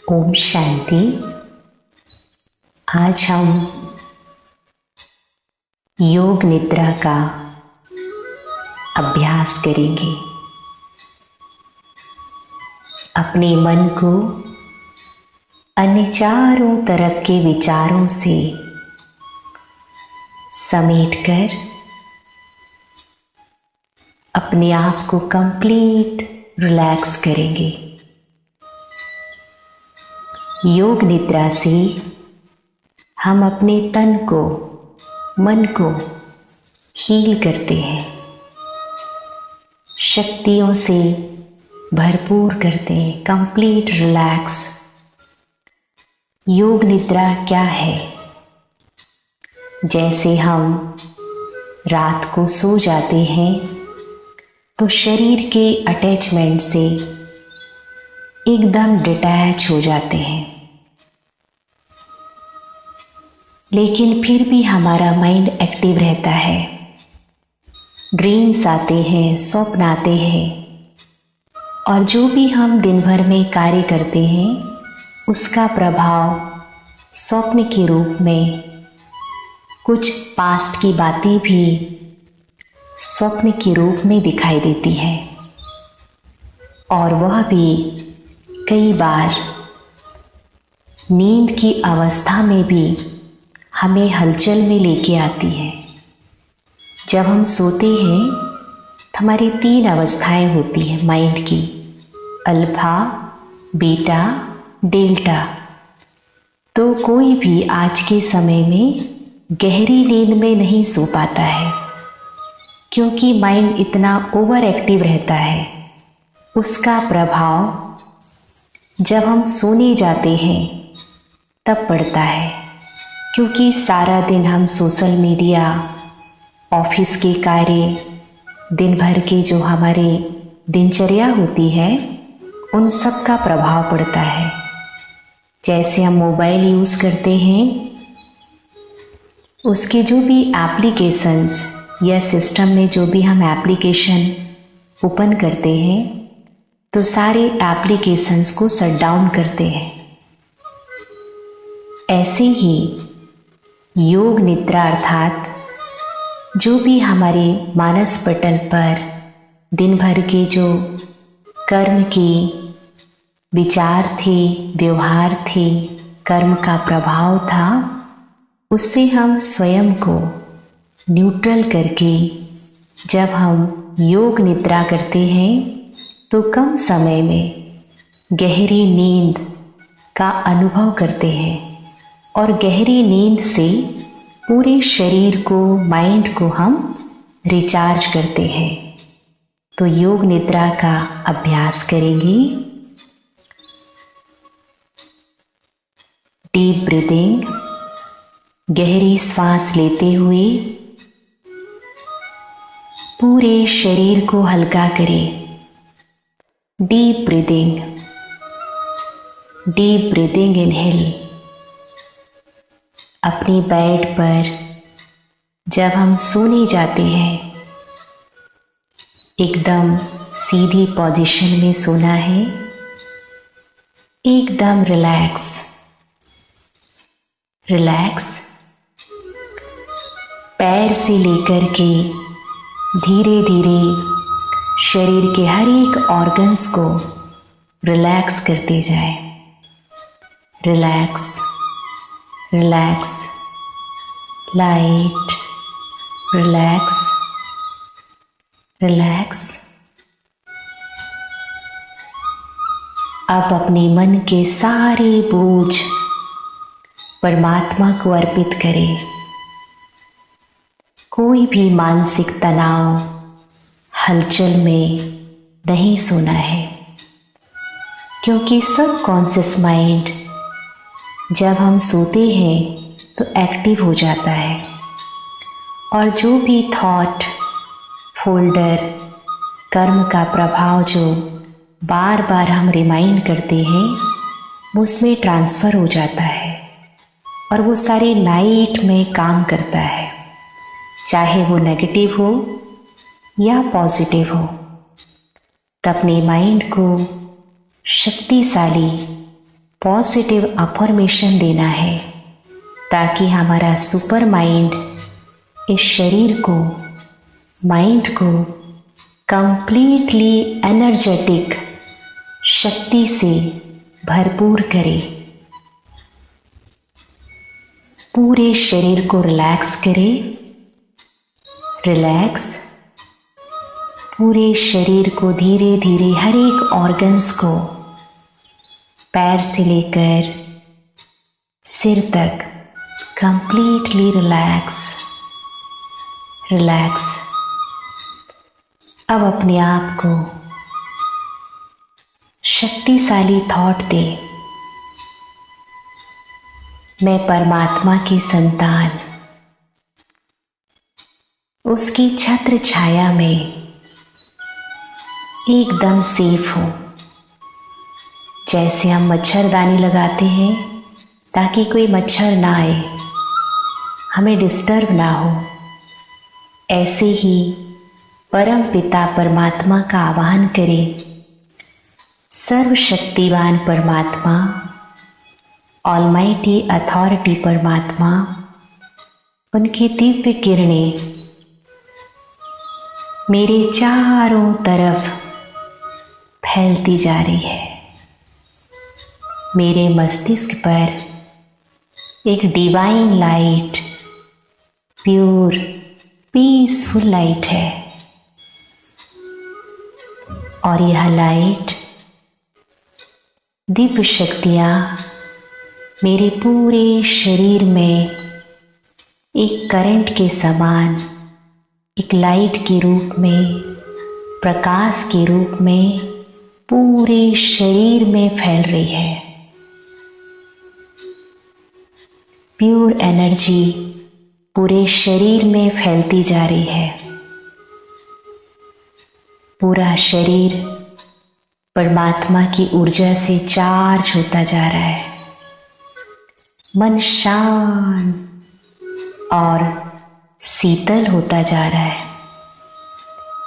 ओम शांति। आज हम योग निद्रा का अभ्यास करेंगे। अपने मन को अन्य चारों तरफ के विचारों से समेटकर अपने आप को कंप्लीट रिलैक्स करेंगे। योग निद्रा से हम अपने तन को, मन को हील करते हैं, शक्तियों से भरपूर करते हैं, कंप्लीट रिलैक्स। योग निद्रा क्या है? जैसे हम रात को सो जाते हैं तो शरीर के अटैचमेंट से एकदम डिटैच हो जाते हैं, लेकिन फिर भी हमारा माइंड एक्टिव रहता है। ड्रीम्स आते हैं, स्वप्न आते हैं, और जो भी हम दिन भर में कार्य करते हैं उसका प्रभाव स्वप्न के रूप में, कुछ पास्ट की बातें भी स्वप्न के रूप में दिखाई देती है, और वह भी कई बार नींद की अवस्था में भी हमें हलचल में लेके आती है। जब हम सोते हैं तो हमारी 3 अवस्थाएं होती हैं माइंड की, अल्फा, बीटा, डेल्टा। तो कोई भी आज के समय में गहरी नींद में नहीं सो पाता है, क्योंकि माइंड इतना ओवर एक्टिव रहता है। उसका प्रभाव जब हम सोने जाते हैं तब पड़ता है, क्योंकि सारा दिन हम सोशल मीडिया, ऑफिस के कार्य, दिन भर की जो हमारी दिनचर्या होती है, उन सब का प्रभाव पड़ता है। जैसे हम मोबाइल यूज़ करते हैं, उसके जो भी एप्लीकेशंस या सिस्टम में जो भी हम एप्लीकेशन ओपन करते हैं तो सारे एप्लीकेशंस को शट डाउन करते हैं। ऐसे ही योग निद्रा अर्थात जो भी हमारे मानस पटल पर दिन भर के जो कर्म की विचार थे, व्यवहार थे, कर्म का प्रभाव था, उससे हम स्वयं को न्यूट्रल करके जब हम योग निद्रा करते हैं तो कम समय में गहरी नींद का अनुभव करते हैं, और गहरी नींद से पूरे शरीर को, माइंड को हम रिचार्ज करते हैं। तो योग निद्रा का अभ्यास करेंगे। डीप ब्रीदिंग, गहरी सांस लेते हुए पूरे शरीर को हल्का करें। Deep breathing, deep breathing inhale. अपनी बेड पर जब हम सोने जाते हैं, एकदम सीधी पोजीशन में सोना है, एकदम रिलैक्स रिलैक्स। पैर से लेकर के धीरे धीरे शरीर के हर एक ऑर्गन्स को रिलैक्स करते जाए। Relax relax, light, relax relax. अब अपने मन के सारे बोझ परमात्मा को अर्पित करें। कोई भी मानसिक तनाव, हलचल में नहीं सोना है, क्योंकि सब कॉन्शियस माइंड जब हम सोते हैं तो एक्टिव हो जाता है, और जो भी थॉट, फोल्डर, कर्म का प्रभाव जो बार बार हम रिमाइंड करते हैं, वो उसमें ट्रांसफ़र हो जाता है, और वो सारी नाइट में काम करता है, चाहे वो नेगेटिव हो या पॉजिटिव हो। तो अपने माइंड को शक्तिशाली पॉजिटिव अफर्मेशन देना है ताकि हमारा सुपर माइंड इस शरीर को, माइंड को कंप्लीटली एनर्जेटिक शक्ति से भरपूर करे। पूरे शरीर को रिलैक्स करे। रिलैक्स। पूरे शरीर को धीरे धीरे हर एक ऑर्गन्स को पैर से लेकर सिर तक कंप्लीटली रिलैक्स। रिलैक्स। अब अपने आप को शक्तिशाली थॉट दे, मैं परमात्मा की संतान, उसकी छत्र छाया में एकदम सेफ हूं। जैसे हम मच्छरदानी लगाते हैं ताकि कोई मच्छर ना आए, हमें डिस्टर्ब ना हो, ऐसे ही परम पिता परमात्मा का आवाहन करें। सर्वशक्तिवान परमात्मा, ऑलमाइटी अथॉरिटी परमात्मा, उनकी दिव्य किरणें मेरे चारों तरफ फैलती जा रही है। मेरे मस्तिष्क पर एक divine light, pure peaceful light है और यह लाइट, दिव्य शक्तियां मेरे पूरे शरीर में एक करंट के समान, एक लाइट के रूप में, प्रकाश के रूप में पूरे शरीर में फैल रही है। प्योर एनर्जी पूरे शरीर में फैलती जा रही है। पूरा शरीर परमात्मा की ऊर्जा से चार्ज होता जा रहा है। मन शांत और शीतल होता जा रहा है।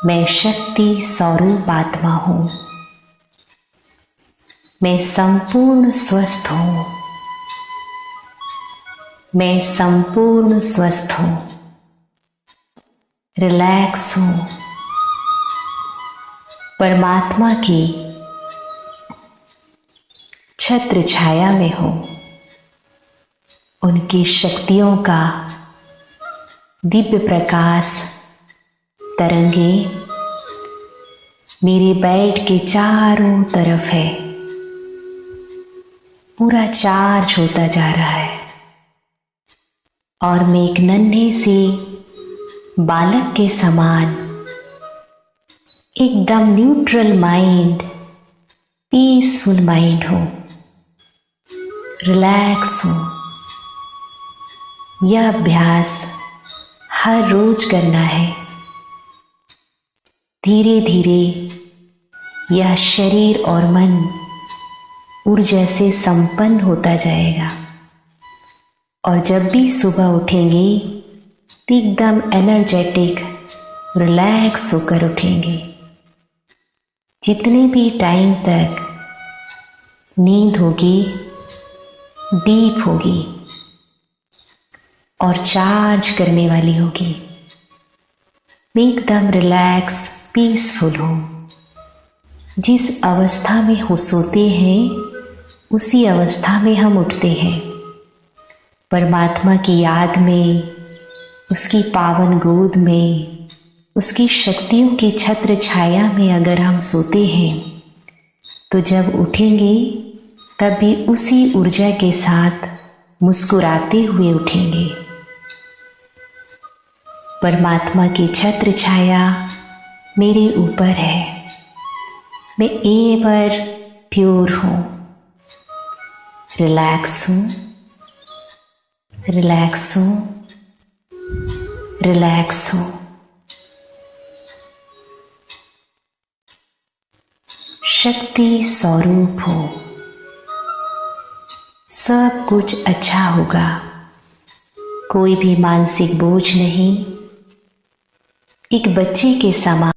मैं शक्ति स्वरूप आत्मा हूं। मैं संपूर्ण स्वस्थ हूं। मैं संपूर्ण स्वस्थ हूं। रिलैक्स हूं। परमात्मा की छत्र छाया में हूं। उनकी शक्तियों का दिव्य प्रकाश तरंगे मेरे बेड के चारों तरफ है। पूरा चार्ज होता जा रहा है और मैं एक नन्हे से बालक के समान एकदम न्यूट्रल माइंड, पीसफुल माइंड हूं। रिलैक्स हूं। यह अभ्यास हर रोज करना है। धीरे धीरे यह शरीर और मन ऊर्जा से संपन्न होता जाएगा और जब भी सुबह उठेंगे तो एकदम एनर्जेटिक, रिलैक्स होकर उठेंगे। जितने भी टाइम तक नींद होगी डीप होगी और चार्ज करने वाली होगी। मैं एकदम रिलैक्स, पीसफुल हूँ। जिस अवस्था में हो सोते हैं उसी अवस्था में हम उठते हैं। परमात्मा की याद में, उसकी पावन गोद में, उसकी शक्तियों की छत्र छाया में अगर हम सोते हैं तो जब उठेंगे तब भी उसी ऊर्जा के साथ मुस्कुराते हुए उठेंगे। परमात्मा की छत्र छाया मेरे ऊपर है। मैं एवर प्योर हूँ। रिलैक्स हूँ। रिलैक्स हूँ। रिलैक्स हूँ। शक्ति स्वरूप हो। सब कुछ अच्छा होगा। कोई भी मानसिक बोझ नहीं। एक बच्चे के समान